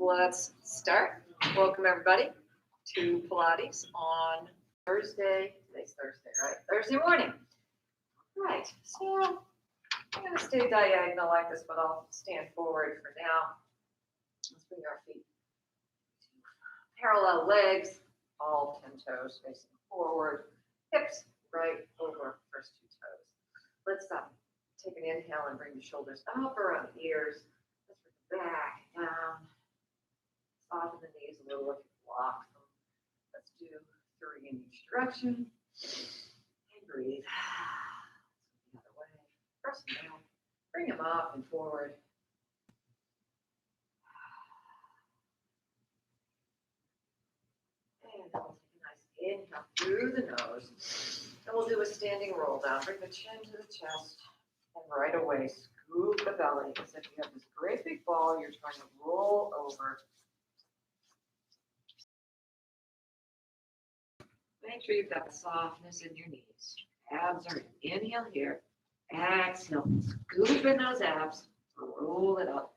Let's start. Welcome everybody to Pilates on Thursday. Today's Thursday, right? Thursday morning. Right. So I'm going to stay diagonal like this, but I'll stand forward for now. Let's bring our feet parallel legs, all 10 toes facing forward, hips right over first 2 toes. Let's take an inhale and bring the shoulders up around the ears. Let's bring the back down. Soften the knees a little if you block them. Let's do 3 in each direction. And breathe. The other way. Press them down. Bring them up and forward. And then we'll take a nice inhale through the nose. And we'll do a standing roll down. Bring the chin to the chest. And right away, scoop the belly as if you have this great big ball you're trying to roll over. Make sure you've got softness in your knees. Abs are in. Inhale here. Exhale. Scoop in those abs. Roll it up.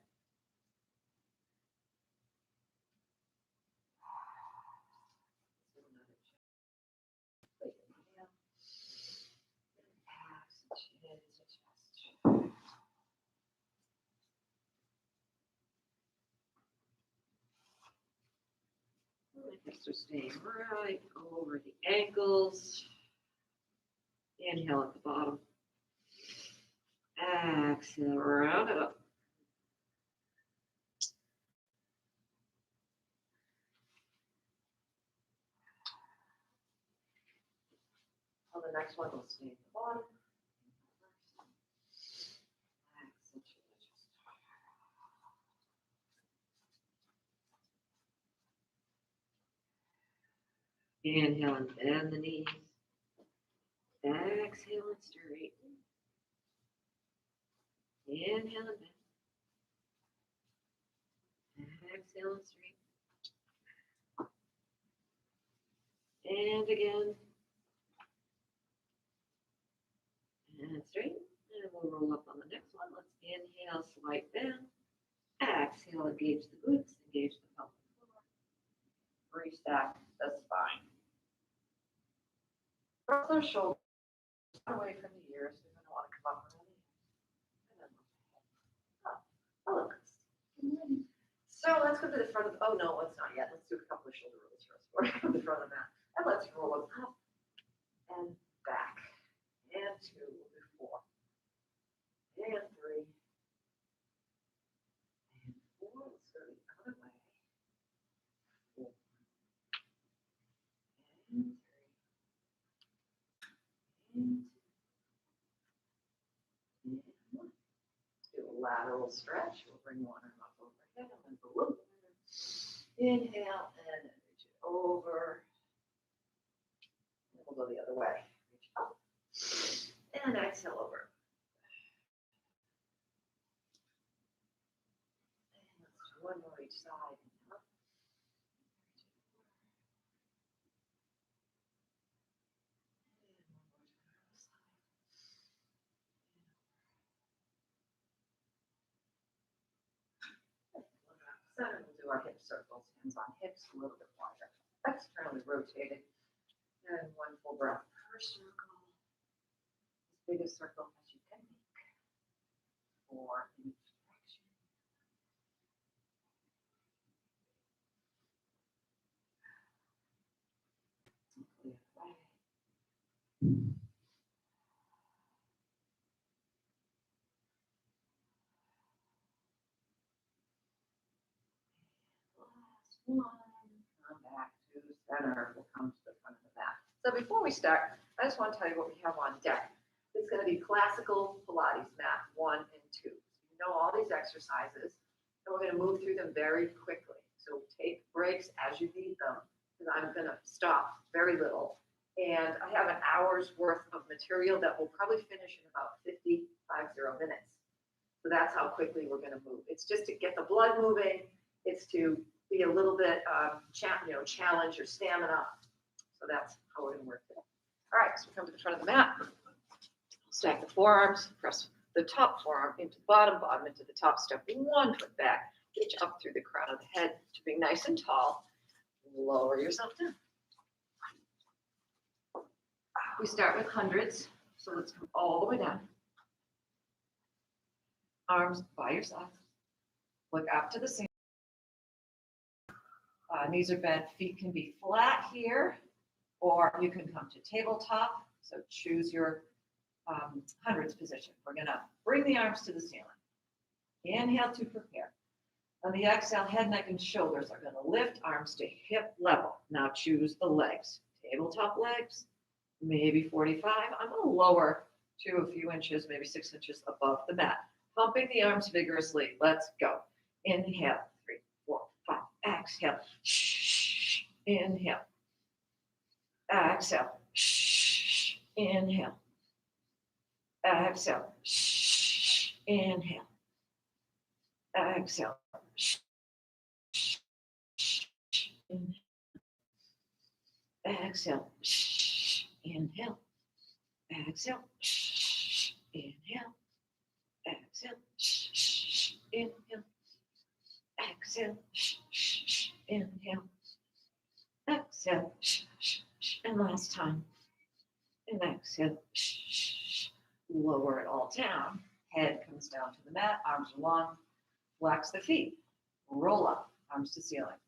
So staying right over the ankles. Inhale at the bottom. Exhale, round it up. On the next one, we'll stay at the bottom. Inhale and bend the knees. Exhale and straighten. Inhale and bend. Exhale and straighten. And again. And straighten. And we'll roll up on the next one. Let's inhale, slight bend. Exhale, engage the glutes, engage the pelvic floor. Restack the spine. Press those shoulders away from the ears. You're going to want to come up around the ears. And then look. So let's go to the front of the, oh no, let's not yet. Let's do a couple of shoulder rolls first. We're going to the front of the mat. And let's roll them up and back. And 2, we'll do 4. And 3. And 4. Let's go the other way. 4. And 3. And 1. Do a lateral stretch. We'll bring one arm up overhead and then below. Inhale and then reach it over. And we'll go the other way. Reach up and exhale over. And let's do one more each side. Up. Center, we'll do our hip circles, hands on hips, a little bit wider. Externally rotated. And 1 full breath per circle. As big a circle as you can make. 4 in each direction. Clear the way. One, come back to center. We'll come to the front of the mat. So before we start, I just want to tell you what we have on deck. It's going to be classical Pilates mat 1 and 2. You know all these exercises, and we're going to move through them very quickly. So take breaks as you need them, because I'm going to stop very little. And I have an hour's worth of material that will probably finish in about 50 minutes. So that's how quickly we're going to move. It's just to get the blood moving. It's to be a little bit, challenge your stamina. So that's how we're going to work today. All right, so we come to the front of the mat. Stack the forearms, press the top forearm into the bottom, bottom into the top. Step 1 foot back, reach up through the crown of the head to be nice and tall. Lower yourself down. We start with hundreds, so let's come all the way down. Arms by your sides. Look up to the ceiling. Knees are bent, feet can be flat here, or you can come to tabletop. So choose your hundreds position. We're gonna bring the arms to the ceiling. Inhale to prepare. On the exhale, head, neck, and shoulders are gonna lift, arms to hip level. Now choose the legs. Tabletop legs, maybe 45. I'm gonna lower to a few inches, maybe 6 inches above the mat. Pumping the arms vigorously. Let's go. Inhale, 3, 4, 5. Exhale. Shh. Inhale. Exhale. Shh. Inhale. Exhale. Shh. Inhale. Exhale. Shh. Inhale. Exhale. Shh. Inhale. Exhale. Shh. Inhale. Exhale. Shh. Inhale. Exhale. Shh. Inhale. Exhale. Shh. And last time. And exhale. Shh. Lower it all down. Head comes down to the mat. Arms are long. Flex the feet. Roll up. Arms to ceiling.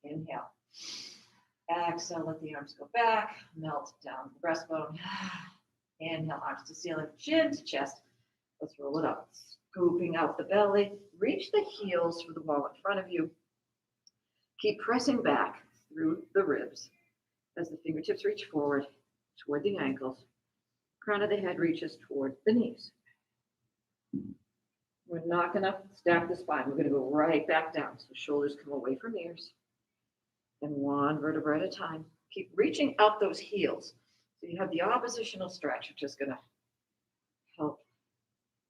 Inhale. Exhale. Let the arms go back. Melt down the breastbone. Inhale. Arms to ceiling. Chin to chest. Let's roll it up. Scooping out the belly. Reach the heels for the wall in front of you. Keep pressing back through the ribs as the fingertips reach forward toward the ankles. Crown of the head reaches toward the knees. We're not going to stack the spine. We're going to go right back down. So shoulders come away from ears. And one vertebra at a time. Keep reaching out those heels. So you have the oppositional stretch, which is going to help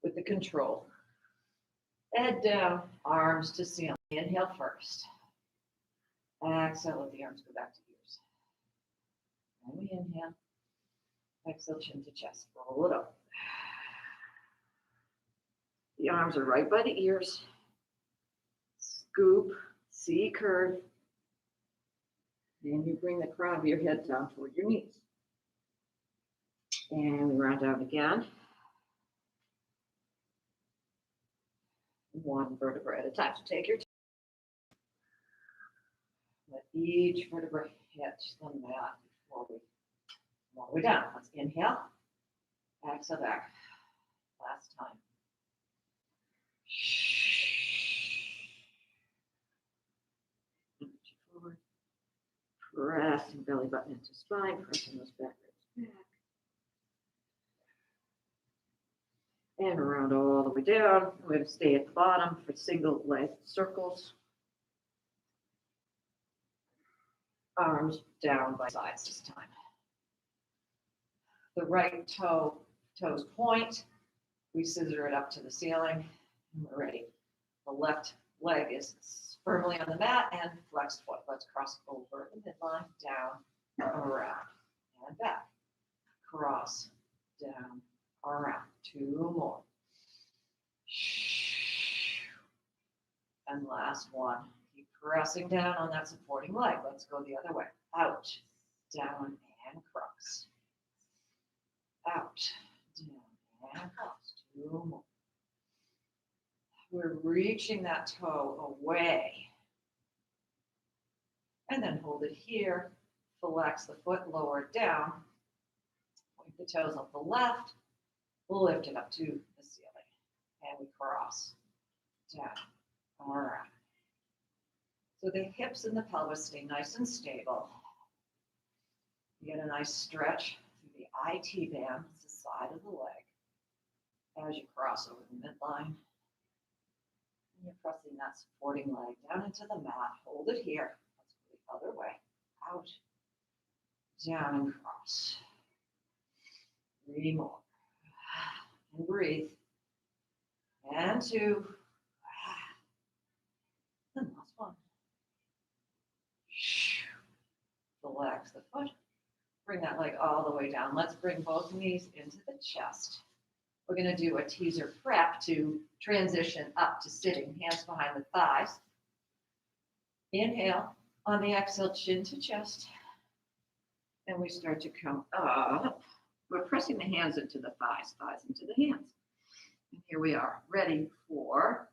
with the control. Head down, arms to ceiling. Inhale first. Exhale, let the arms go back to ears. And we inhale. Exhale, chin to chest. Roll it up. The arms are right by the ears. Scoop, C curve. And you bring the crown of your head down toward your knees. And we round down again. One vertebra at a time. So take your time. Let each vertebra hit the mat before we come all the way down. Let's inhale. Exhale back. Last time. Reach forward. Pressing belly button into spine. Pressing those back ribs back. And around all the way down. We're going to stay at the bottom for single leg circles. Arms down by sides this time. The right toes point. We scissor it up to the ceiling. And we're ready. The left leg is firmly on the mat and flexed foot. Let's cross over the midline, down, around, and back. Cross, down, around. 2 more. And last one. Keep pressing down on that supporting leg. Let's go the other way. Out, down, and cross. Out, down, and cross. 2 more. We're reaching that toe away. And then hold it here. Flex the foot, lower it down. Point the toes up the left. Lift it up to the ceiling. And we cross. Down. Around. So the hips and the pelvis stay nice and stable. You get a nice stretch through the IT band, it's the side of the leg, as you cross over the midline. And you're pressing that supporting leg down into the mat. Hold it here. Let's go the other way. Out, down, and cross. 3 more. And breathe. And 2. And last one. Relax the foot. Bring that leg all the way down. Let's bring both knees into the chest. We're going to do a teaser prep to transition up to sitting. Hands behind the thighs. Inhale. On the exhale, chin to chest. And we start to come up. We're pressing the hands into the thighs, thighs into the hands. And here we are, ready for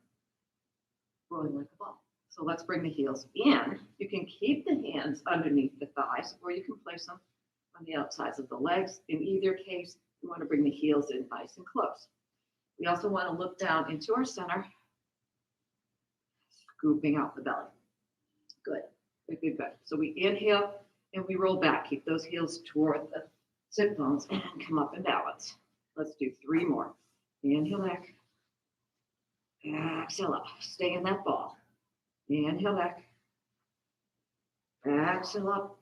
rolling like a ball. So let's bring the heels in. You can keep the hands underneath the thighs, or you can place them on the outsides of the legs. In either case, we want to bring the heels in nice and close. We also want to look down into our center, scooping out the belly. Good, good, good, good. So we inhale and we roll back. Keep those heels toward the sit bones and come up and balance. Let's do 3 more. Inhale back. Exhale up. Stay in that ball. Inhale back. Exhale up.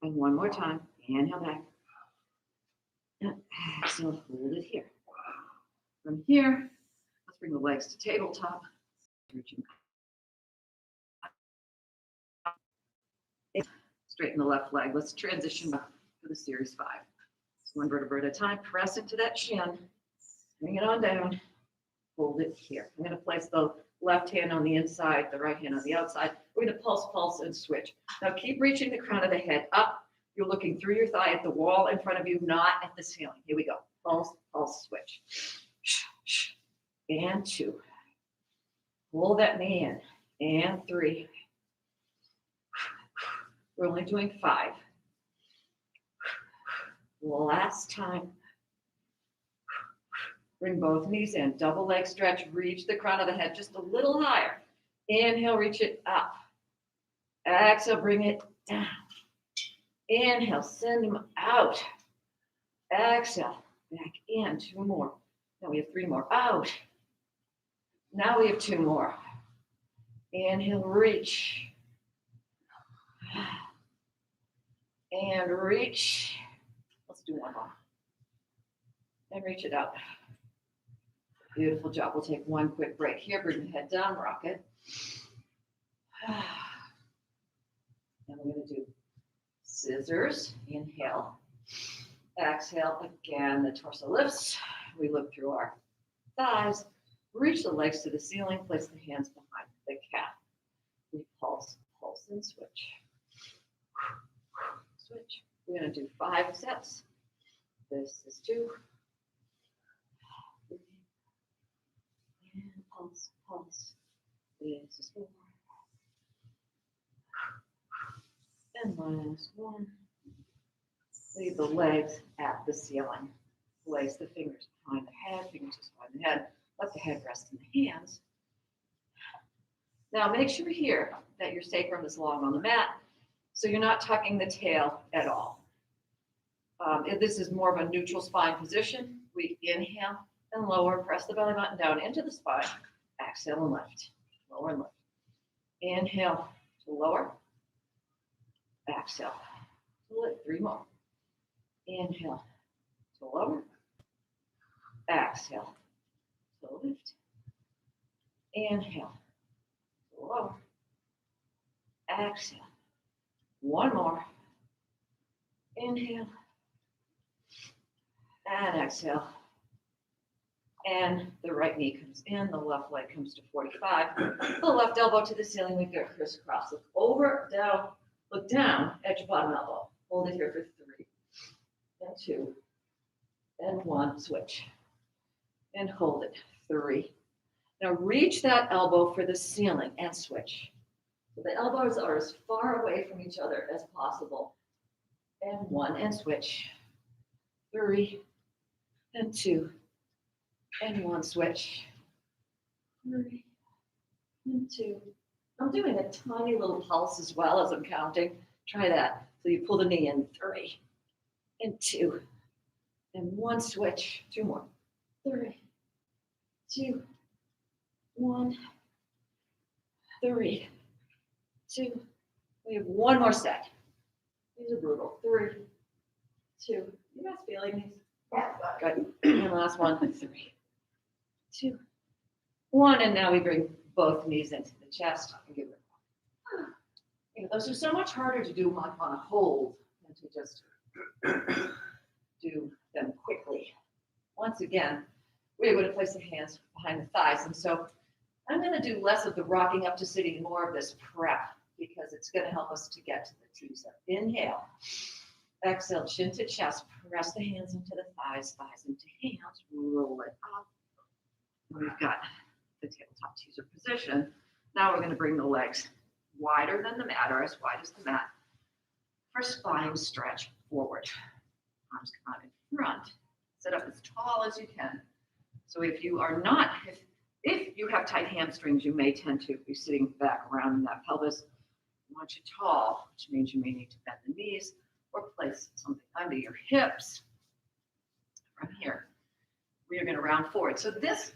And one more time. Inhale back. And exhale. Hold it here. From here, let's bring the legs to tabletop. Straighten the left leg. Let's transition back to the series 5. One vertebra at a time. Press into that shin. Bring it on down. Hold it here. I'm going to place the left hand on the inside, the right hand on the outside. We're going to pulse, pulse, and switch. Now keep reaching the crown of the head up. You're looking through your thigh at the wall in front of you, not at the ceiling. Here we go. Pulse, pulse, switch. And 2. Pull that knee in. And 3. We're only doing 5. Last time. Bring both knees in. Double leg stretch. Reach the crown of the head just a little higher. Inhale, reach it up. Exhale, bring it down. Inhale, send them out. Exhale, back in. 2 more. Now we have 3 more. Out. Now we have 2 more. Inhale, reach. And reach. Let's do 1 more. And reach it out. Beautiful job. We'll take 1 quick break here. Bring the head down, rock it. And we're going to do scissors. Inhale. Exhale. Again, the torso lifts. We look through our thighs. Reach the legs to the ceiling. Place the hands behind the calf. We pulse, pulse, and switch. Switch. We're going to do 5 sets. This is 2. 3. And pulse, pulse. This is 4. And last 1. Leave the legs at the ceiling. Place the fingers behind the head, fingertips behind the head. Let the head rest in the hands. Now make sure here that your sacrum is long on the mat, so you're not tucking the tail at all. If this is more of a neutral spine position, we inhale and lower, press the belly button down into the spine. Exhale and lift, lower and lift. Inhale to lower. Exhale to lift. 3 more. Inhale to lower. Exhale to lift. Inhale to lower. Exhale. 1 more. Inhale. And exhale. And the right knee comes in, the left leg comes to 45. The left elbow to the ceiling, we go crisscross. Look over, down, look down at your bottom elbow. Hold it here for 3, and 2, and 1, switch. And hold it, 3. Now reach that elbow for the ceiling and switch. So the elbows are as far away from each other as possible. And 1, and switch. 3, and 2, and 1, switch. 3, and 2. I'm doing a tiny little pulse as well as I'm counting. Try that. So you pull the knee in. 3, and 2, and 1, switch. 2 more. 3, 2, 1, 3, 2. We have 1 more set. These are brutal. 3, 2. You guys feeling these? Yeah. Good. And last 1. 3, 2, 1. And now we bring both knees into the chest and give it. Those are so much harder to do on a hold than to just do them quickly. Once again, we're going to place the hands behind the thighs. And so I'm going to do less of the rocking up to sitting, more of this prep, because it's going to help us to get to the T's. Inhale. Exhale, chin to chest. Press the hands into the thighs, thighs into hands. Roll it up. We've got the tabletop teaser position. Now we're going to bring the legs wider than the mat, or as wide as the mat. For spine stretch, forward. Arms come out in front. Sit up as tall as you can. So if you are not, if you have tight hamstrings, you may tend to be sitting back around in that pelvis. I want you tall, which means you may need to bend the knees or place something under your hips. From here, we are going to round forward. So this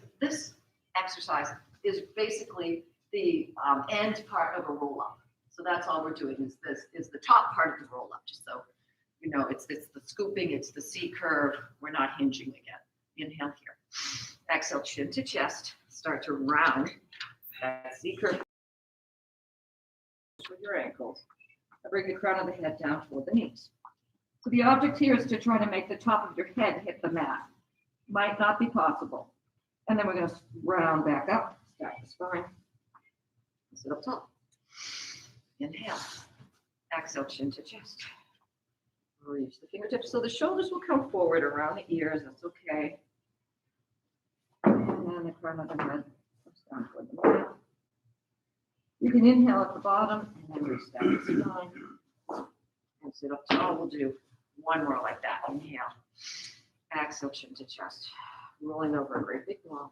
exercise is basically the end part of a roll up. So that's all we're doing is the top part of the roll up. Just so you know, it's the scooping, it's the C curve. We're not hinging again. Inhale here. Exhale, chin to chest. Start to round that C curve with your ankles. Bring the crown of the head down toward the knees. So the object here is to try to make the top of your head hit the mat. Might not be possible. And then we're going to round back up, stack the spine, sit up tall. Inhale. Exhale, chin to chest. Reach the fingertips. So the shoulders will come forward around the ears. That's okay. And then the crown of the head comes down toward the mat. You can inhale at the bottom and then restack the spine. And sit up tall. We'll do one more like that. Inhale. Exhale, chin to chest. Rolling over a great big ball.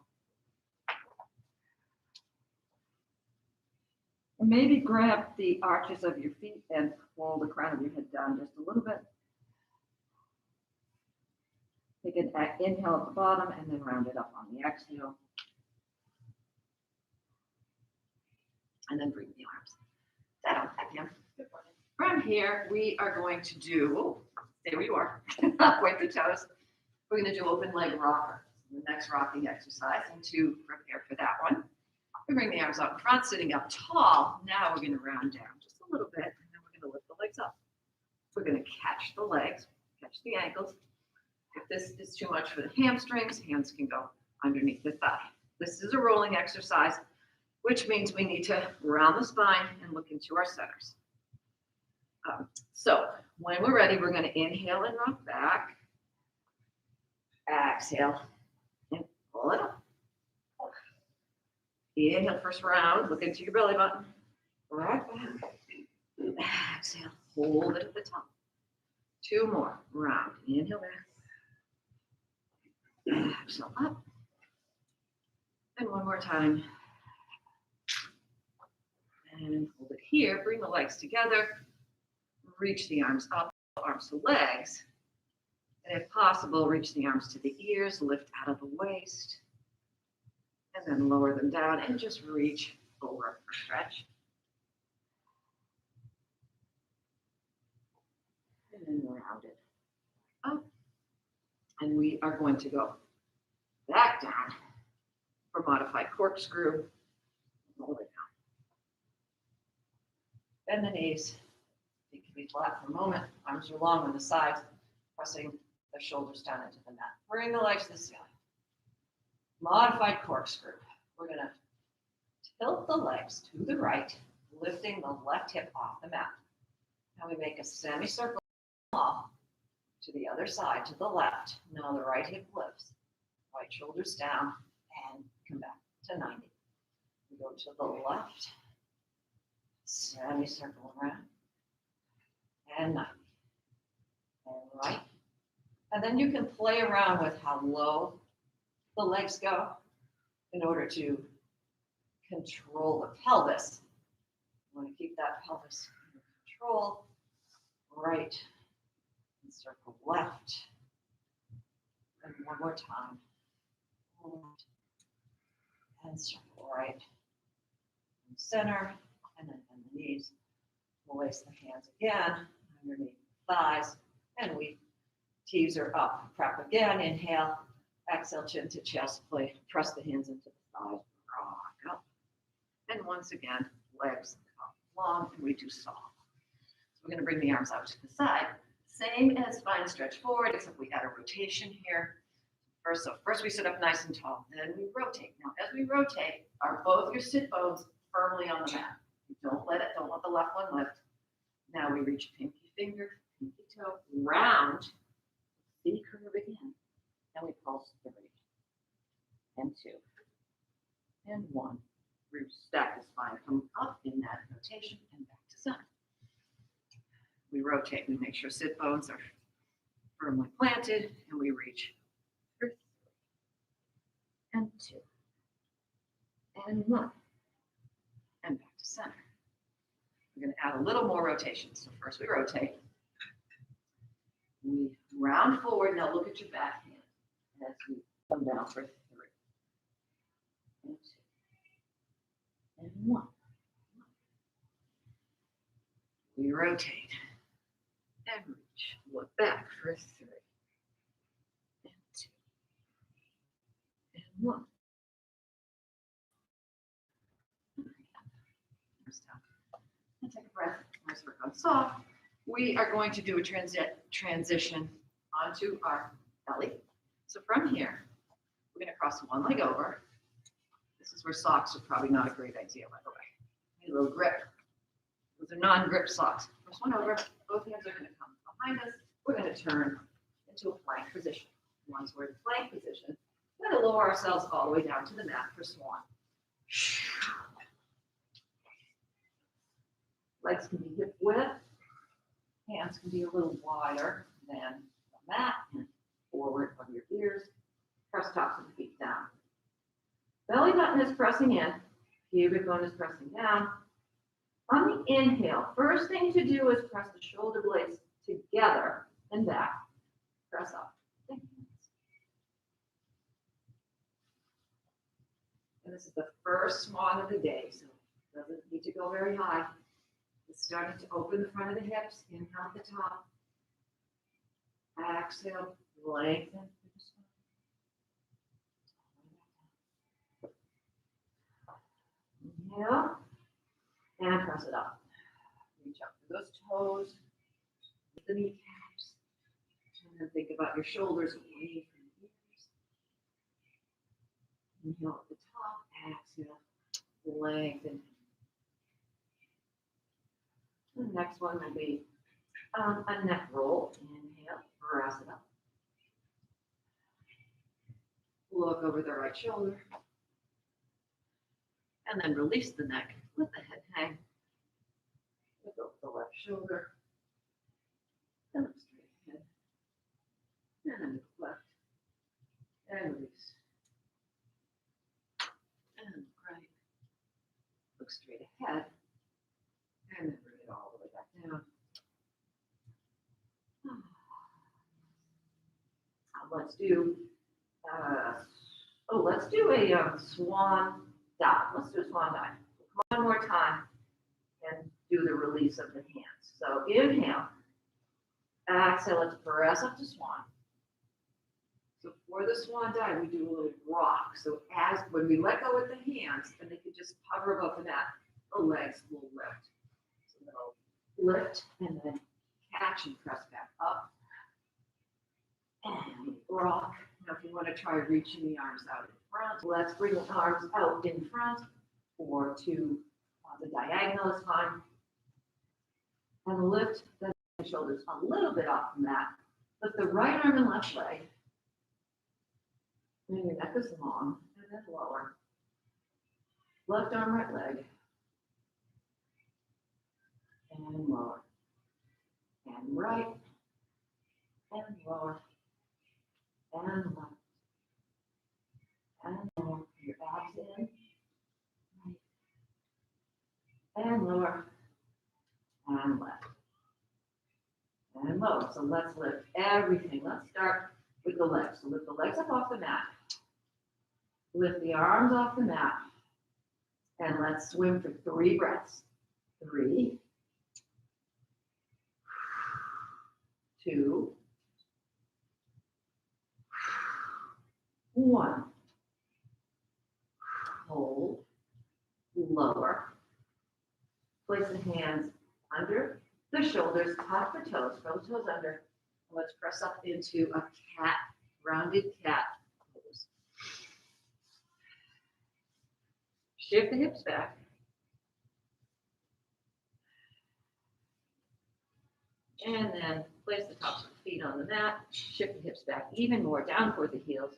And maybe grab the arches of your feet and pull the crown of your head down just a little bit. Take an inhale at the bottom and then round it up on the exhale. And then bring the arms down again. From here, we are going to do, stay where you are, point the toes. We're going to do open leg rocker, the next rocking exercise. And to prepare for that one, we bring the arms out in front, sitting up tall. Now we're going to round down just a little bit, and then we're going to lift the legs up. We're going to catch the legs, catch the ankles. If this is too much for the hamstrings, hands can go underneath the thigh. This is a rolling exercise, which means we need to round the spine and look into our centers. So when we're ready, we're going to inhale and rock back. Exhale and pull it up. Inhale, first round, look into your belly button. Rock back. Exhale, hold it at the top. Two more, round. Inhale back. Exhale up. And one more time. And hold it here. Bring the legs together. Reach the arms up, arms to legs. And if possible, reach the arms to the ears, lift out of the waist. And then lower them down and just reach over for stretch. And then round it up. And we are going to go back down for modified corkscrew. Hold it down. Bend the knees. Feet can be flat for a moment. Arms are long on the sides, pressing the shoulders down into the mat. Bring the legs to the ceiling. Modified corkscrew. We're going to tilt the legs to the right, lifting the left hip off the mat. Now we make a semicircle to the other side, to the left. Now the right hip lifts, right shoulders down, and come back to 90. We go to the left, semicircle around, and 90. And right. And then you can play around with how low the legs go in order to control the pelvis. You want to keep that pelvis under control. Right, and circle left. And one more time. Left, and circle right. And center, and then bend the knees. Place the hands again underneath the thighs, and we teaser up. Prep again. Inhale. Exhale, chin to chest. Press the hands into the thighs. Rock up. And once again, legs up long, and we do soft. So we're going to bring the arms out to the side. Same as spine stretch forward, except we add a rotation here. First we sit up nice and tall, then we rotate. Now, as we rotate, are both your sit bones firmly on the mat. Don't let the left one lift. Now we reach pinky finger, pinky toe, round, C curve again, and we pulse 3 and 2 and 1. We stack the spine, come up in that rotation and back to center. We rotate, we make sure sit bones are firmly planted, and we reach for 3 and 2 and 1 and back to center. We're going to add a little more rotation. So first we rotate. We round forward. Now look at your back hand as we come down for 3 and 2 and 1. We rotate and reach. Look back for 3 and 2 and 1. And take a breath. Let's work on soft. We are going to do a transition onto our belly. So from here, we're going to cross one leg over. This is where socks are probably not a great idea, by the way. Need a little grip. Those are non-grip socks. First one over. Both hands are going to come behind us. We're going to turn into a plank position. Once we're in plank position, we're going to lower ourselves all the way down to the mat for swan. Legs can be hip width. Hands can be a little wider than the mat and forward of your ears. Press tops of the feet down. Belly button is pressing in. Pubic bone is pressing down. On the inhale, first thing to do is press the shoulder blades together and back. Press up. And this is the first swan of the day, so it doesn't need to go very high. It's starting to open the front of the hips. Inhale at the top. Exhale, lengthen. Inhale, and press it up. Reach up for those toes, the kneecaps, and then think about your shoulders away from the ears. Inhale at the top, exhale, lengthen. The next one will be a neck roll. Inhale, press it up. Look over the right shoulder. And then release the neck. Let the head hang. Look over the left shoulder. And look straight ahead. And then look left. And release. And look right. Look straight ahead. And then bring it all the way back down. Let's do a swan dive. Let's do a swan dive. One more time and do the release of the hands. So inhale, exhale, let's press up to swan. So for the swan dive, we do a little rock. So when we let go with the hands, and they can just hover above the mat, the legs will lift. So they'll lift and then catch and press back up. And rock. Now if you want to try reaching the arms out in front, let's bring the arms out in front or to the diagonal is fine. And lift the shoulders a little bit off the mat. Lift the right arm and left leg. And your neck is long and then lower. Left arm, right leg. And lower. And right. And lower. And left. And lower. Your abs in. Right. And lower. And left. And lower. So let's lift everything. Let's start with the legs. So lift the legs up off the mat. Lift the arms off the mat. And let's swim for 3 breaths. 3, 2, 1. Hold. Lower. Place the hands under the shoulders, tuck the toes, curl the toes under. Let's press up into a cat, rounded cat Shift the hips back. And then place the tops of the feet on the mat. Shift the hips back even more down toward the heels.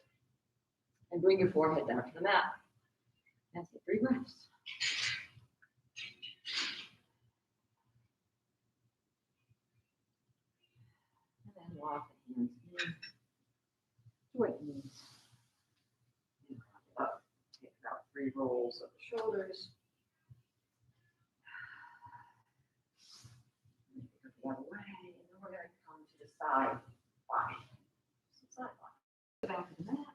And bring your forehead down to the mat. And take 3 breaths. And then walk the hands in toward the knees. And wrap it up. Take about 3 rolls of the shoulders. The other way, and then we're going to come to the side body. Side body. Back to the mat.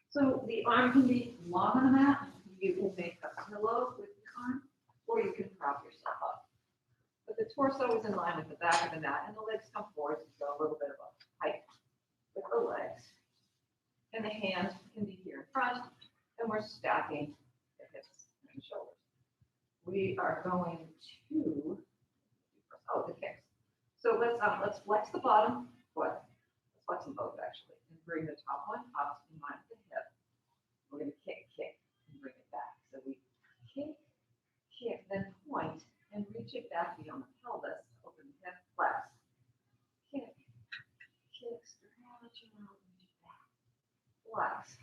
So the arm can be long on the mat. You can make a pillow with the arm, or you can prop yourself up. But the torso is in line with the back of the mat, and the legs come forward to go a little bit of a height with the legs. And the hands can be here in front, and we're stacking the hips and the shoulders. We are going to the kicks. So let's flex the bottom foot. Let's flex them both actually, and bring the top one up in line with the hip. We're going to kick, and bring it back. So we kick, then point, and reach it back beyond the pelvis. Open the hip, flex. Kick, stretch out, reach it back. Flex.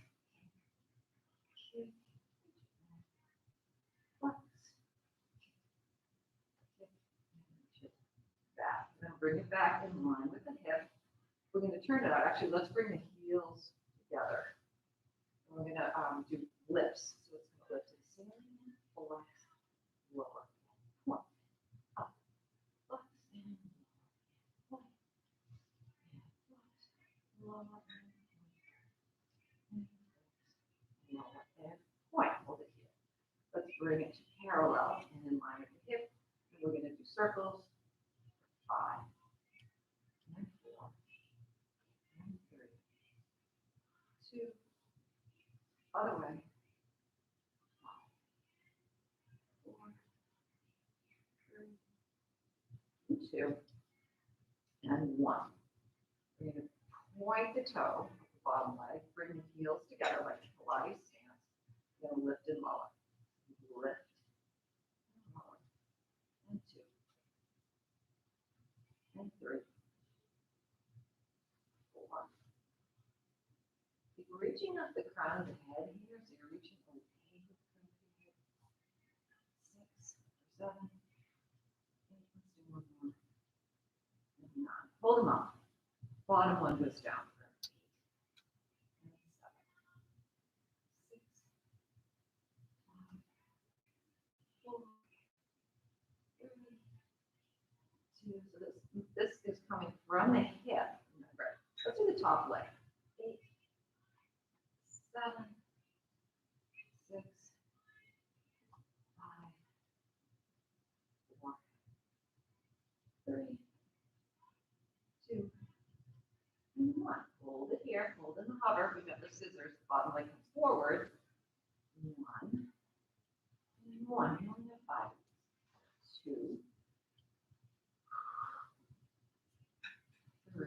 Kick, flex. Back. Then bring it back in line with the hip. We're going to turn it out. Actually, let's bring the heels together. And we're going to do lifts. So it's going to lift to the ceiling, flex, lower, point, up, flex, and point, and flex, lower, and lower, and point. Hold it here. Let's bring it to parallel and in line with the hip. And we're going to do circles. 5, and 4, and 3, 2, other way, 5, 4, 3, 2, and 1. We're going to point the toe, the bottom leg, bring the heels together like Pilates stance. We're going to lift and lower. Lift, and lower, and 2. And 3, 4. Keep reaching up the crown of the head here, so you're reaching away with the crown of the head. 6, 7, 8, let's do 1 more. And 9. Hold them up. Bottom one goes down for 8. And 7, 6, 5, 4, 3, 2. So this is coming from the hip. Remember, let's do the top leg. 8, 7, 6, 5, 4, 3, 2, and 1. Hold it here. Hold in the hover. We've got the scissors. The bottom leg comes forward. 1, and 1. You only have 5. 2. 3.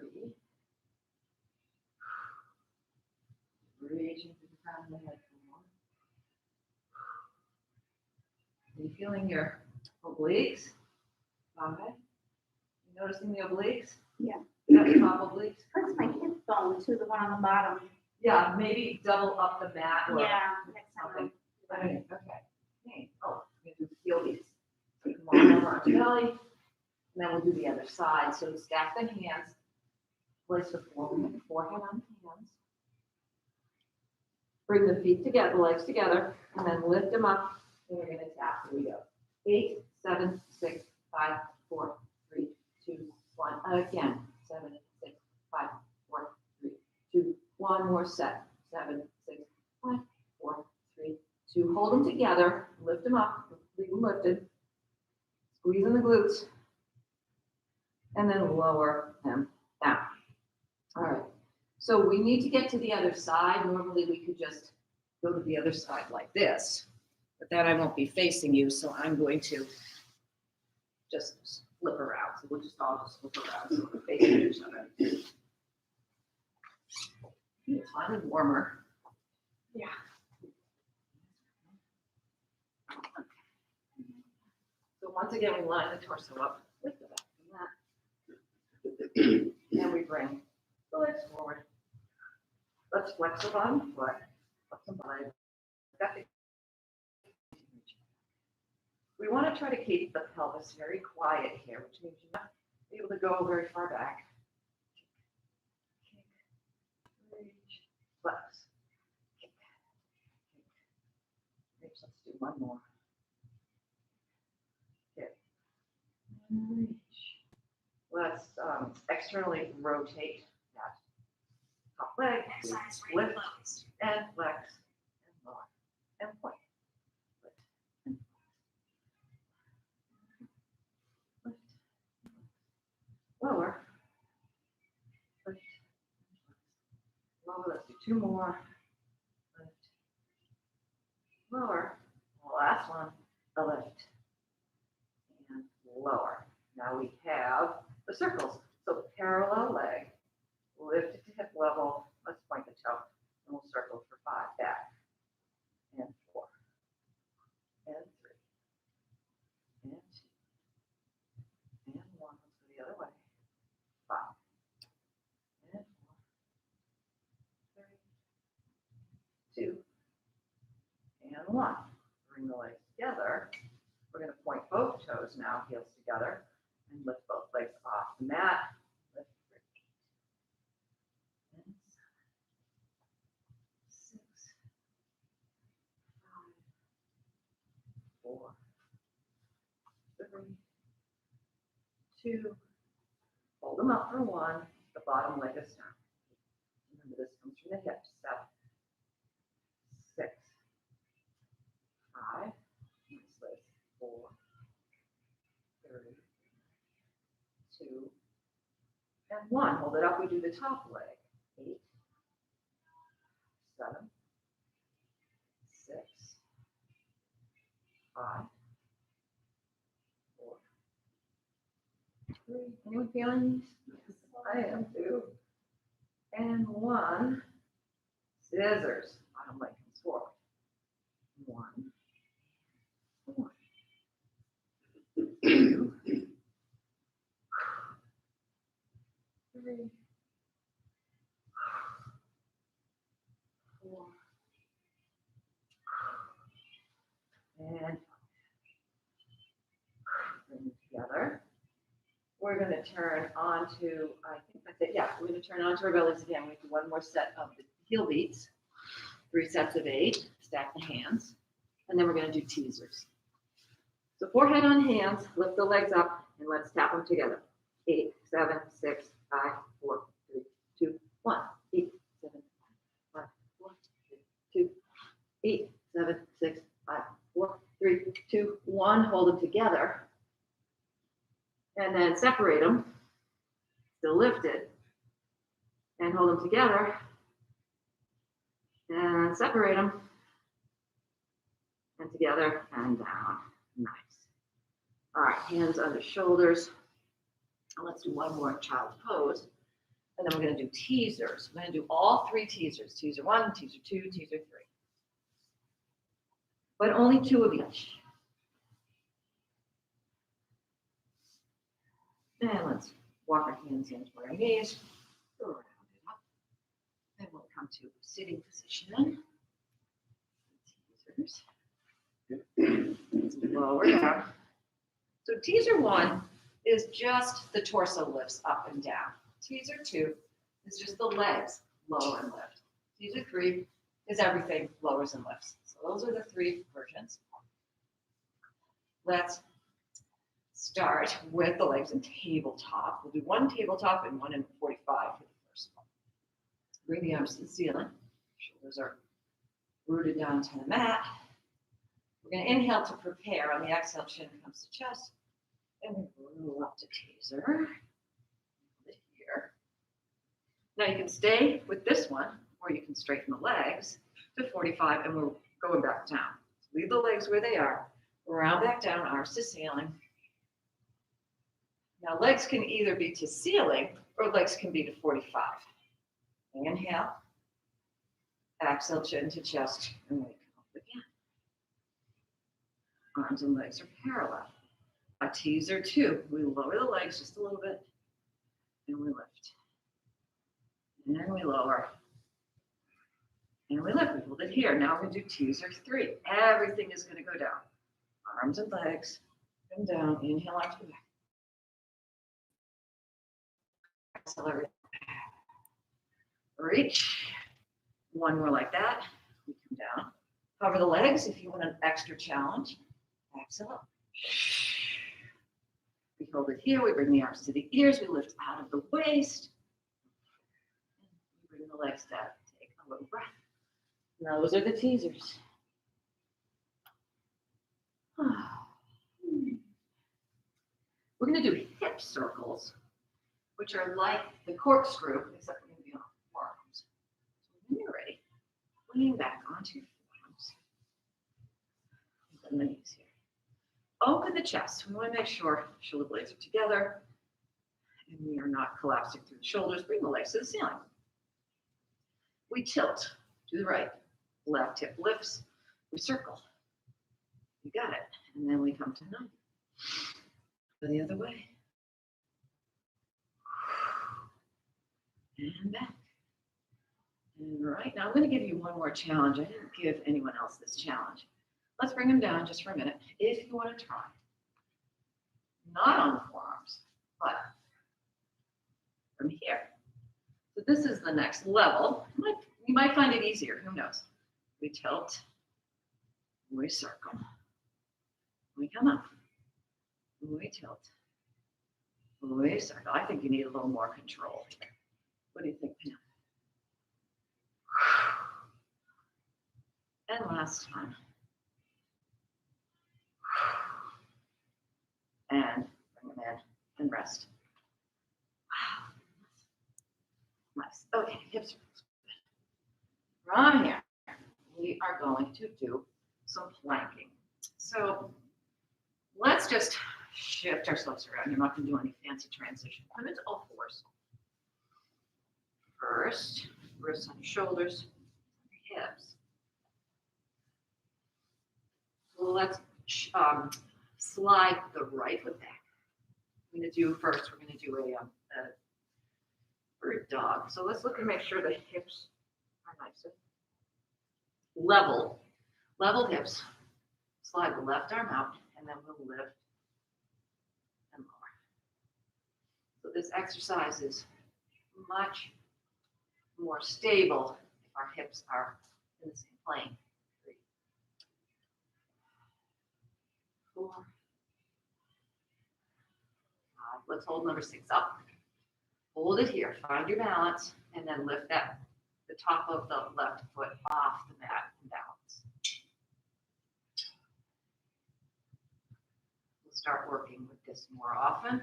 Reaching to the crown of the head. 4. Are you feeling your obliques? 5. You noticing the obliques? Yeah. That's top obliques. Hurts my hip bone too, the one on the bottom. Yeah, maybe double up the mat or Yeah, next something. time. Okay. Okay. Oh, we're going to do heel beats. So come on over onto belly. And then we'll do the other side. So stack the hands. Place the forehead on the hands. Bring the feet together, the legs together, and then lift them up. And we're going to tap. Here we go. 8, 7, 6, 5, 4, 3, 2, 1. Again. 7, 6, 5, 4, 3, 2. One more set. 7, 6, 5, 4, 3, 2. Hold them together. Lift them up. Leave them lifted. Squeeze in the glutes. And then lower them down. All right. So we need to get to the other side. Normally we could just go to the other side like this, but then I won't be facing you. So I'm going to just flip around. So we'll all flip around so we're facing each other. It's finally warmer. Yeah. once again, we line the torso up with the back of the mat. And we bring the legs forward. Let's flex the bottom foot. Flex the bottom. We want to try to keep the pelvis very quiet here, which means you're not able to go very far back. Kick, reach, flex. Kick, kick, reach. Let's do one more. Kick, and reach. Let's externally rotate that top leg, lift, and flex, and lower, and point. Lower, lift, lower, let's do two more, lift, lower, last one, a lift, and lower. Now we have the circles, so parallel leg, lift it to hip level, let's point the toe, and we'll circle for 5, back, and 4, and 3, and 2, and 1, let's go the other way. 5, and 4, 3, 2, and 1. Bring the legs together. We're going to point both toes now, heels together, and lift both legs off the mat. Lift for 8, and 7, 6, 5, 4, 3, 2. Hold them up for 1. The bottom leg is down. Remember, this comes from the hips. 7, 6, 5, 4, 3, 2, and 1. Hold it up. We do the top leg. 8, 7, 6, 5, 4, 3. Anyone feeling these? I am too. And 1. Scissors. Bottom leg comes forward. 1, 4, 2, 3, 4, and bring it together. We're going to turn onto, I think that's it. Yeah, we're going to turn onto our bellies again. We do one more set of the heel beats, 3 sets of 8. Stack the hands, and then we're going to do teasers. So forehead on hands, lift the legs up, and let's tap them together. 8, 7, 6, 5, 4, 3, 2, 1. 8, 7, 5, 4, 3, 2, 8, 7, 6, 5, 4, 3, 2, 1. Hold them together. And then separate them. Still lifted. And hold them together. And separate them. And together and down. Nice. All right, hands under shoulders. And let's do one more child's pose. And then we're going to do teasers. We're going to do all 3 teasers. Teaser 1, teaser 2, teaser 3. But only 2 of each. And let's walk our hands into our knees. Go around it up. And we'll come to sitting position. Teasers. Let's lower down. So teaser 1 is just the torso lifts up and down. Teaser 2 is just the legs lower and lift. Teaser 3 is everything lowers and lifts. So those are the 3 versions. Let's start with the legs in tabletop. We'll do 1 tabletop and 1 in 45 for the first one. Bring the arms to the ceiling. Shoulders are rooted down to the mat. We're going to inhale to prepare. On the exhale, chin comes to chest. And we roll up to teaser. Hold it here. Now you can stay with this one, or you can straighten the legs to 45, and we're going back down. So leave the legs where they are. Round back down, arms to ceiling. Now legs can either be to ceiling, or legs can be to 45. Inhale. Exhale, chin to chest, and wake up again. Arms and legs are parallel. A teaser too. We lower the legs just a little bit and we lift. And we lower. And we lift. We hold it here. Now we're going to do teaser 3. Everything is going to go down. Arms and legs. Come down. Inhale out to the back. Exhale everything. Reach. One more like that. We come down. Cover the legs if you want an extra challenge. Exhale up. We hold it here. We bring the arms to the ears. We lift out of the waist. We bring the legs down. Take a little breath. Now those are the teasers. We're going to do hip circles, which are like the corkscrew, except we're going to be on forearms. So when you're ready, lean back onto your forearms. And the knees here. Open the chest. We want to make sure shoulder blades are together and we are not collapsing through the shoulders. Bring the legs to the ceiling. We tilt to the right. Left hip lifts. We circle. You got it. And then we come to 90. Go the other way. And back. And right now, I'm going to give you one more challenge. I didn't give anyone else this challenge. Let's bring them down just for a minute. If you want to try. Not on the forearms, but from here. So this is the next level. You might find it easier. Who knows? We tilt. We circle. We come up. We tilt. We circle. I think you need a little more control. What do you think, Pam? And last time. And bring them in and rest. Wow. Nice. Okay, hips. From here, we are going to do some planking. So let's just shift ourselves around. You're not going to do any fancy transition. Come into all fours. First, wrists on your shoulders, your hips. Let's slide the right foot back. We're going to do first, we're going to do a bird dog. So let's look and make sure the hips are nice and level. Level hips. Slide the left arm out, and then we'll lift and lower. So this exercise is much more stable if our hips are in the same plane. 3, 4, 5. Let's hold number 6 up. Hold it here. Find your balance, and then lift that the top of the left foot off the mat and balance. We'll start working with this more often.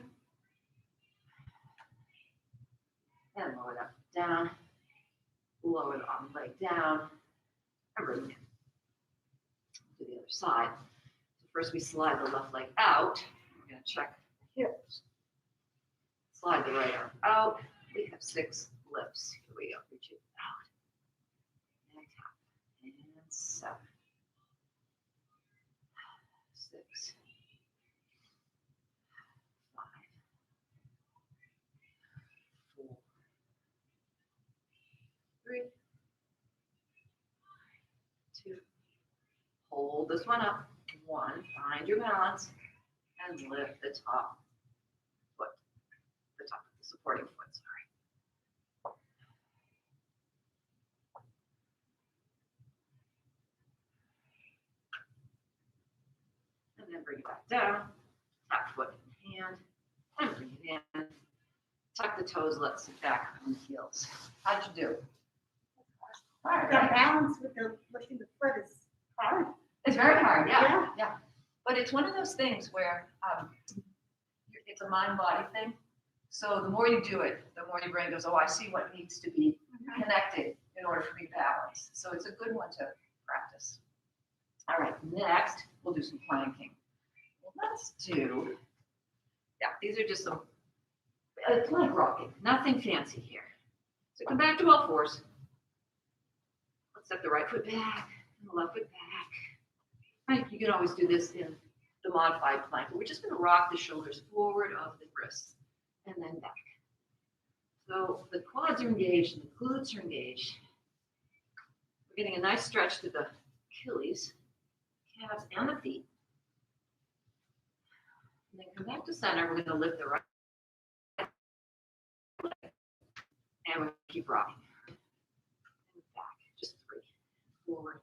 And lower that down. Lower the arm leg down. And bring it to the other side. So first we slide the left leg out. We're going to check the hips. Slide the right arm out. We have 6 lifts. Here we go. Reach it out. And tap. And 7. 6. 5. 4. 3. 2. Hold this one up. 1. Find your balance. And lift the top foot. The top of the supporting foot, sorry. And then bring it back down. Tap foot in hand. And bring it in. Tuck the toes, let's sit back on the heels. How'd you do? All right. The balance with the lifting the foot is hard. It's very hard, yeah. But it's one of those things where it's a mind-body thing. So the more you do it, the more your brain goes, oh, I see what needs to be connected in order for me to balance. So it's a good one to practice. All right, next, we'll do some planking. Well, let's do, these are just some plank rocking, nothing fancy here. So come back to all fours. Let's step the right foot back and the left foot back. Right, you can always do this in the modified plank. We're just going to rock the shoulders forward of the wrists and then back. So the quads are engaged and the glutes are engaged. We're getting a nice stretch to the Achilles, calves, and the feet. And then come back to center. We're going to lift the right leg, and we're going to keep rocking. And back, just 3, forward,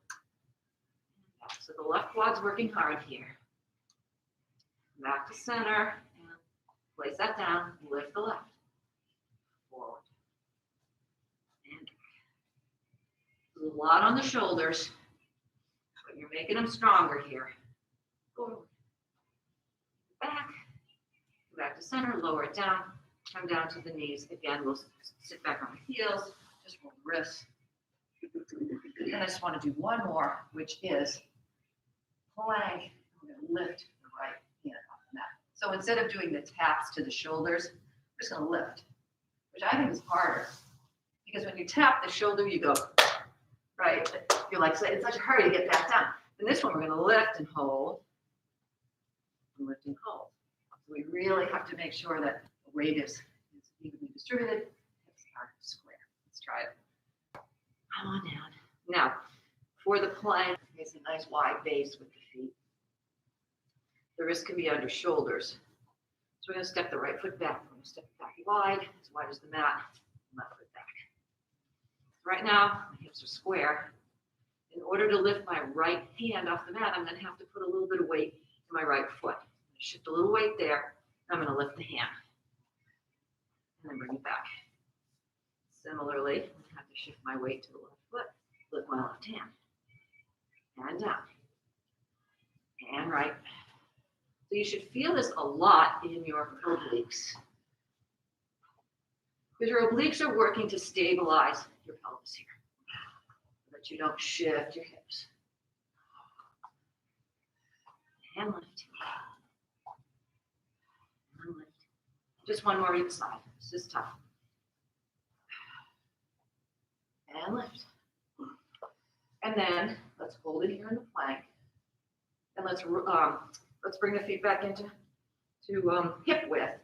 and back. So the left quad's working hard here. Back to center, and place that down, lift the left, forward, and back. There's a lot on the shoulders, but you're making them stronger here. Forward, back to center, lower it down, come down to the knees. Again, we'll sit back on the heels, just roll the wrists. And I just want to do one more, which is plank. We're going to lift the right hand off the mat. So instead of doing the taps to the shoulders, we're just going to lift, which I think is harder. Because when you tap the shoulder, you go, right? You're like, in such a hurry to get back down. And this one, we're going to lift and hold. And lift and hold. So we really have to make sure that the weight is evenly distributed. Hips are square. Let's try it. Come on down. Now, for the plank, it's a nice wide base with the feet. The wrist can be under shoulders. So we're going to step the right foot back. We're going to step it back wide as the mat, left foot back. Right now, my hips are square. In order to lift my right hand off the mat, I'm going to have to put a little bit of weight in my right foot. Shift a little weight there. I'm going to lift the hand and then bring it back. Similarly, I'm going to have to shift my weight to the left foot, lift my left hand, and down, and right. So you should feel this a lot in your obliques, because your obliques are working to stabilize your pelvis here, so that you don't shift your hips. And lift. And lift. Just one more each side. This is tough. And lift. And then let's hold it here in the plank. And let's bring the feet back into hip width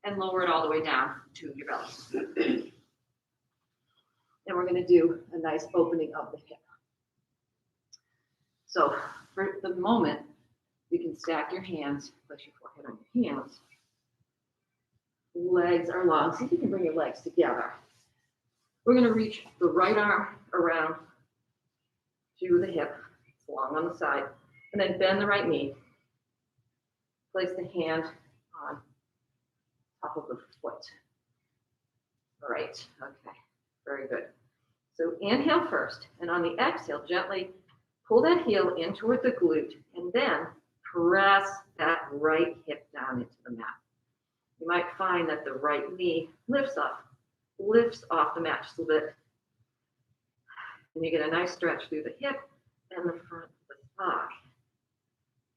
and lower it all the way down to your belly. And we're going to do a nice opening of the hip. So for the moment, you can stack your hands, place your forehead on your hands. Legs are long. See if you can bring your legs together. We're going to reach the right arm around to the hip, it's long on the side, and then bend the right knee. Place the hand on top of the foot. All right, okay, very good. So inhale first, and on the exhale, gently pull that heel in toward the glute, and then press that right hip down into the mat. You might find that the right knee lifts off the mat just a little bit. And you get a nice stretch through the hip and the front of the thigh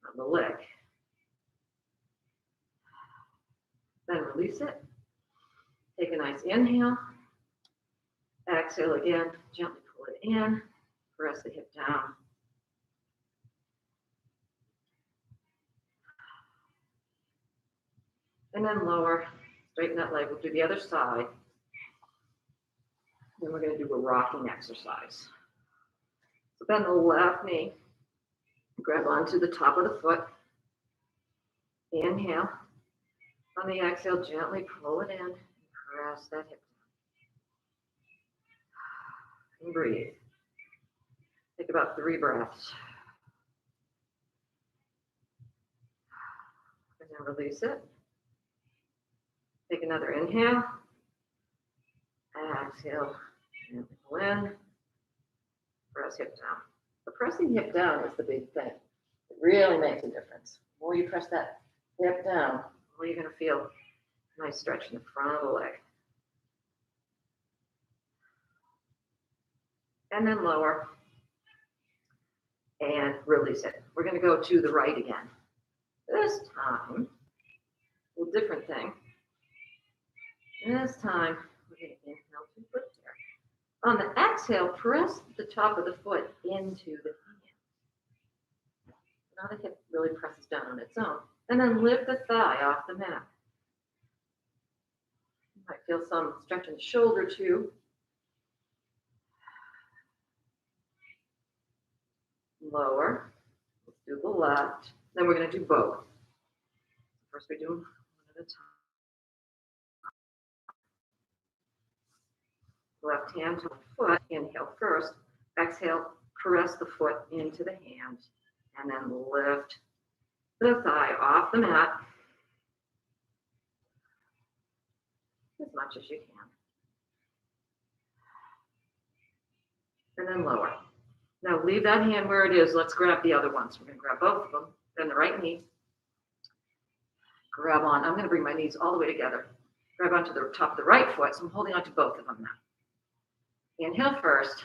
on the leg. Then release it. Take a nice inhale. Exhale again. Gently pull it in. Press the hip down. And then lower. Straighten that leg. We'll do the other side. Then we're going to do a rocking exercise. So bend the left knee. Grab onto the top of the foot. Inhale. On the exhale, gently pull it in and press that hip down. And breathe. Take about 3 breaths. And then release it. Take another inhale. Exhale. Gently pull in. Press hip down. The pressing hip down is the big thing. It really makes a difference. The more you press that hip down, the more you're going to feel a nice stretch in the front of the leg. And then lower. And release it. We're going to go to the right again. This time, a little different thing. This time, we're going to inhale to foot there. On the exhale, press the top of the foot into the hand. Now the hip really presses down on its own. And then lift the thigh off the mat. You might feel some stretch in the shoulder too. Lower. Let's do the left. Then we're going to do both. First we do one at a time. Left hand to the foot. Inhale first. Exhale, press the foot into the hand. And then lift the thigh off the mat as much as you can. And then lower. Now leave that hand where it is. Let's grab the other ones. We're going to grab both of them. Then the right knee. Grab on. I'm going to bring my knees all the way together. Grab onto the top of the right foot. So I'm holding onto both of them now. Inhale first.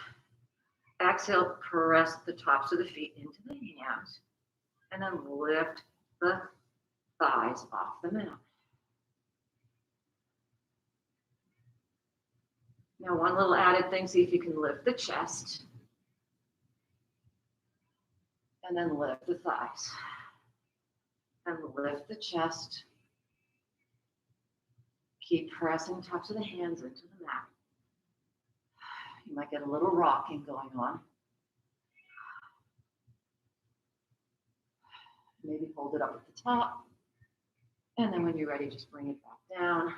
Exhale, press the tops of the feet into the hands. And then lift the thighs off the mat. Now one little added thing, see if you can lift the chest. And then lift the thighs. And lift the chest. Keep pressing tops of the hands into the mat. You might get a little rocking going on. Maybe hold it up at the top. And then when you're ready, just bring it back down.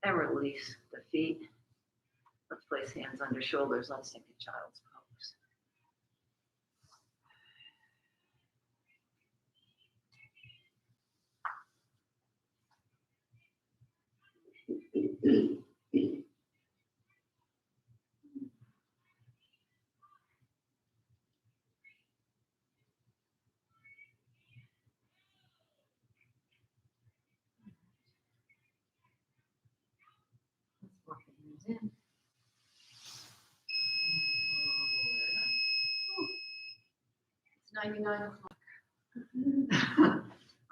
And release the feet. Let's place hands under shoulders. Let's take a child's pose. Let's walk the hands in. It's 99 o'clock.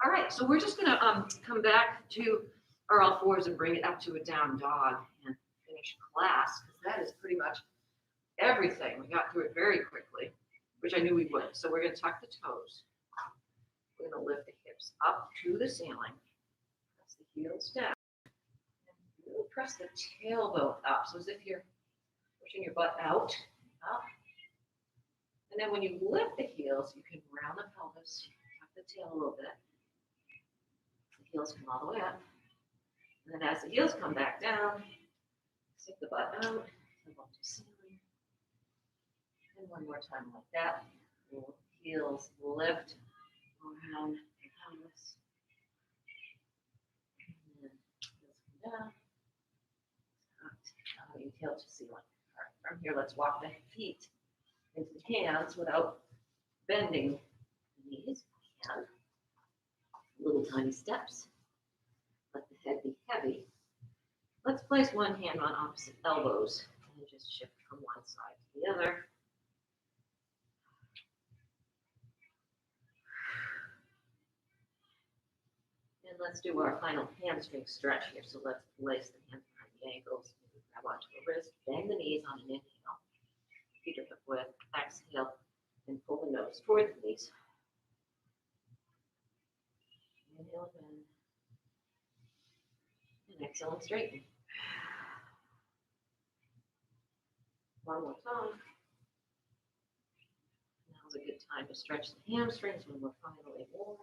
All right, so we're just gonna come back to our all fours and bring it up to a down dog and finish class, because that is pretty much everything. We got through it very quickly, which I knew we would. So we're gonna tuck the toes. We're gonna lift the hips up to the ceiling. Press the heels down. And really press the tailbone up, so as if you're pushing your butt out, up. And then when you lift the heels, you can round the pelvis, tuck the tail a little bit. The heels come all the way up. And then as the heels come back down, stick the butt out, come up to ceiling. And one more time like that. Heels lift around the pelvis. And then heels come down. Up, you tail to ceiling. All right, from here, let's walk the feet into the hands without bending the knees. And little tiny steps. Let the head be heavy. Let's place one hand on opposite elbows and just shift from one side to the other. And let's do our final hamstring stretch here. So let's place the hands behind the ankles, grab onto the wrist, bend the knees on an inhale. Feet are hip width, exhale, and pull the nose toward the knees. Inhale, bend. And exhale and straighten. One more time. Now's a good time to stretch the hamstrings when we're finally warm.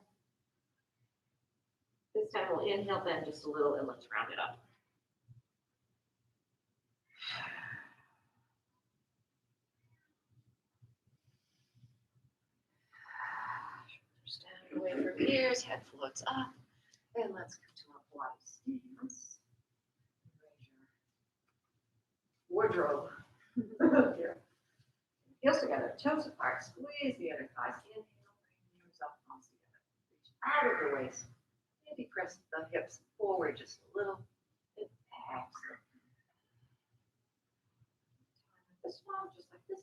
This time we'll inhale, bend just a little, and let's round it up. Stand away from ears, head floats up, and let's come to our Pilates stance. Raise your wardrobe. Here. Heels together, toes apart, squeeze the inner thighs. Inhale, bring the knees up, palms together. Reach out of the waist. Maybe press the hips forward just a little. And exhale. This one, just like this.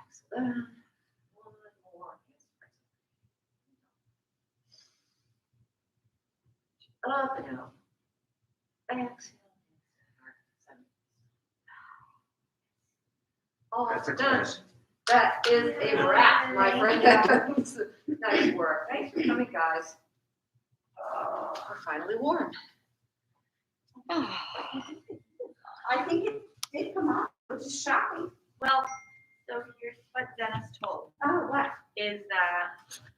Exhale. One more. Up and out. Exhale. all That's a done. quiz. That is a wrap, my friends. Nice work. Thanks for coming, guys. We're finally warm. I think it did come off, which is shocking. Well, so here's what Dennis told, Oh, what? is that